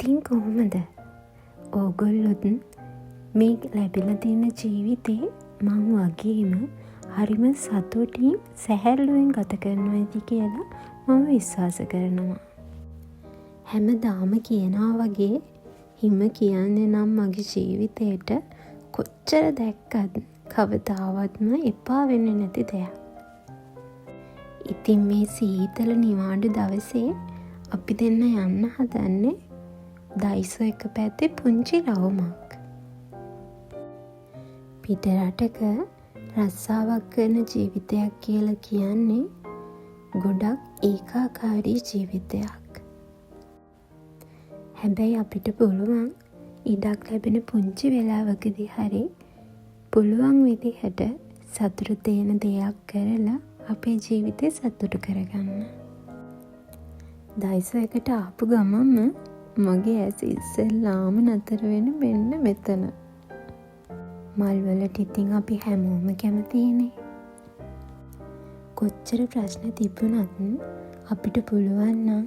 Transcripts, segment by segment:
ඉතින් කොහොමද? ඕගොල්ලොත් මේ ලැබිලා තියෙන ජීවිතේ මං වගේම හරිම සතුටින් සැහැල්ලුවෙන් ගත කරනවා ඇති කියලා මම විශ්වාස කරනවා. හැමදාම කියනවා වගේ හිම කියන්නේ නම් මගේ ජීවිතේට කොච්චර දැක්කත් කවදාවත්ම එපා වෙන්නේ නැති දෙයක්. ඉතින් මේ සීතල නිවාඩු දවසේ අපි දෙන්න යන්න හදන්නේ දයිසෝ එක පැත්තේ පුංචි රවුමක්. පිටරටක රස්සාවක් කරන ජීවිතයක් කියලා කියන්නේ ගොඩක් ඒකාකාරී ජීවිතයක්. හැබැයි අපිට පුළුවන් ඉඩක් ලැබෙන පුංචි වෙලාවකදී හරි පුළුවන් විදිහට සතුටු දෙන දෙයක් කරලා අපේ ජීවිතේ සතුටු කරගන්න. දයිසෝ එකට ආපු ගමන්ම මගේ ඇස් ඉස්සෙල්ලාම නතර වෙන මෙන්න මෙතන. මල්වලට ඉතින් අපි හැමෝම කැමතිනේ. කොච්චර ප්‍රශ්න තිබුණත් අපිට පුළුවන් නම්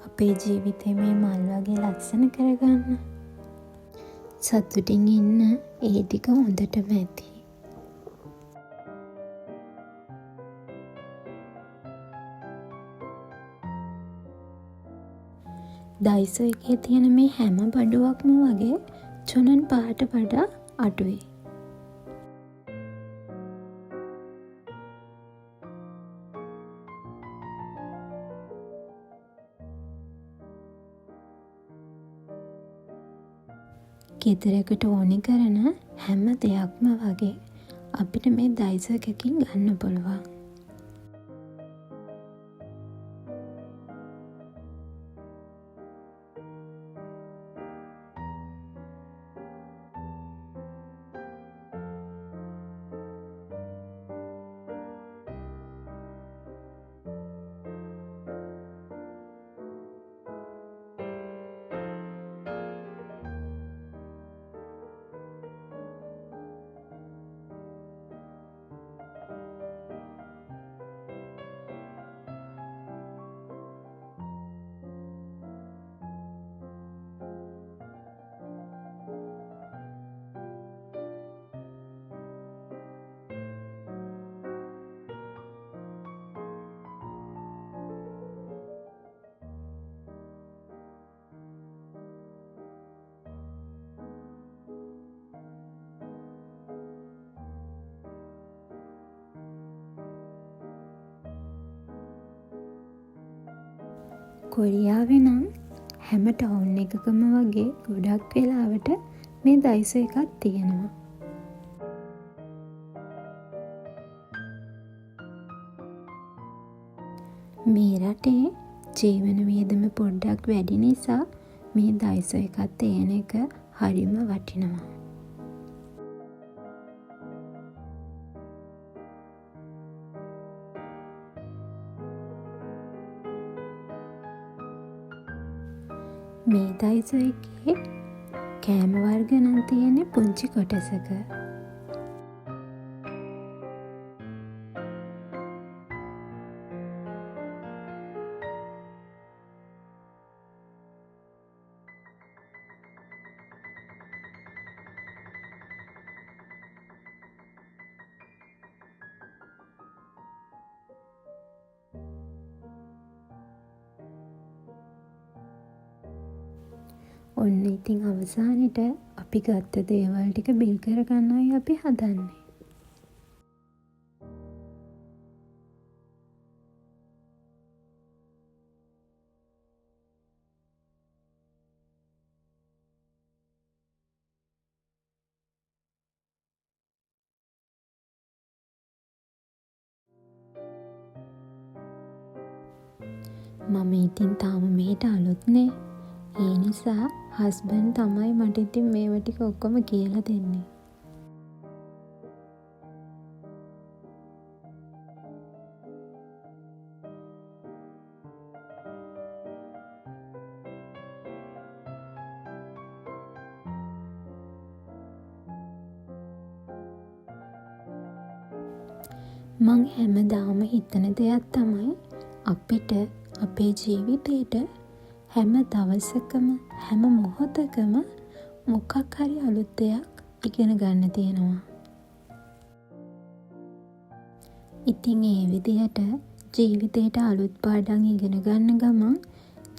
අපේ ජීවිතේ මේ මල් වගේ ලස්සන කරගන්න. සතුටින් ඉන්න ඒ ටික හොඳටම ඇති. දයිසෝ එකේ තියෙන මේ හැම බඩුවක්ම වගේ චොනන් පාට වඩා අඩුයි. ගෙදරකට ඕනි කරන හැම දෙයක්ම වගේ අපිට මේ දයිසෝ එකකින් ගන්න පුළුවන්. කොරියාවේ නම් හැම ටවුන් එකකම වගේ ගොඩක් වෙලාවට මේ දයිසෝ එකක් තියෙනවා. මේ රටේ ජීවන වියදම පොඩ්ඩක් වැඩි නිසා මේ දයිසෝ එකක් තියෙන එක හරිම වටිනවා. මේ දයිසෝ එකේ කෑම වර්ග නම් තියෙන්නේ පුංචි කොටසක. ඔන්න ඉතින් අවසානෙට අපි ගත්ත දේවල් ටික බිල් කරගන්නයි අපි හදන්නේ. මම ඉතින් තාම මෙහෙට අලුත්නේ. ඒ නිසා හස්බන්ඩ් තමයි මට ඉතින් මේවා ටික ඔක්කොම කියලා දෙන්නේ. මං හැමදාම හිතන දෙයක් තමයි අපිට අපේ ජීවිතේට හැම දවසකම හැම මොහොතකම මොකක් හරි අලුත් දෙයක් ඉගෙන ගන්න තියෙනවා. ඉතින් ඒ විදිහට ජීවිතේට අලුත් පාඩම් ඉගෙන ගන්න ගමන්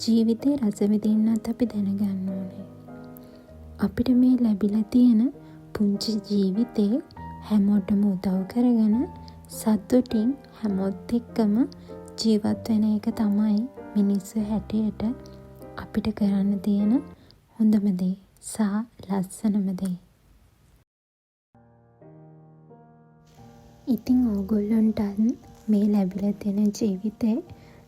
ජීවිතේ රස විඳින්නත් අපි දැනගන්න ඕනේ. අපිට මේ ලැබිලා තියෙන පුංචි ජීවිතේ හැමෝටම උදව් කරගෙන සතුටින් හැමෝත් එක්කම ජීවත් වෙන එක තමයි මිනිස්සු හැටියට අපිට කරන්න තියෙන හොඳම දේ සහ ලස්සනම දේ. ඉතින් ඕගොල්ලන්ටත් මේ ලැබිලා තියෙන ජීවිතේ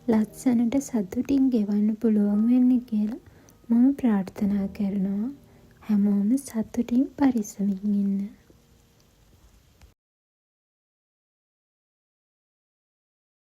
ලස්සනට සතුටින් ගෙවන්න පුළුවන් වෙන්න කියලා මම ප්‍රාර්ථනා කරනවා. හැමෝම සතුටින් පරිස්සමින් ඉන්න.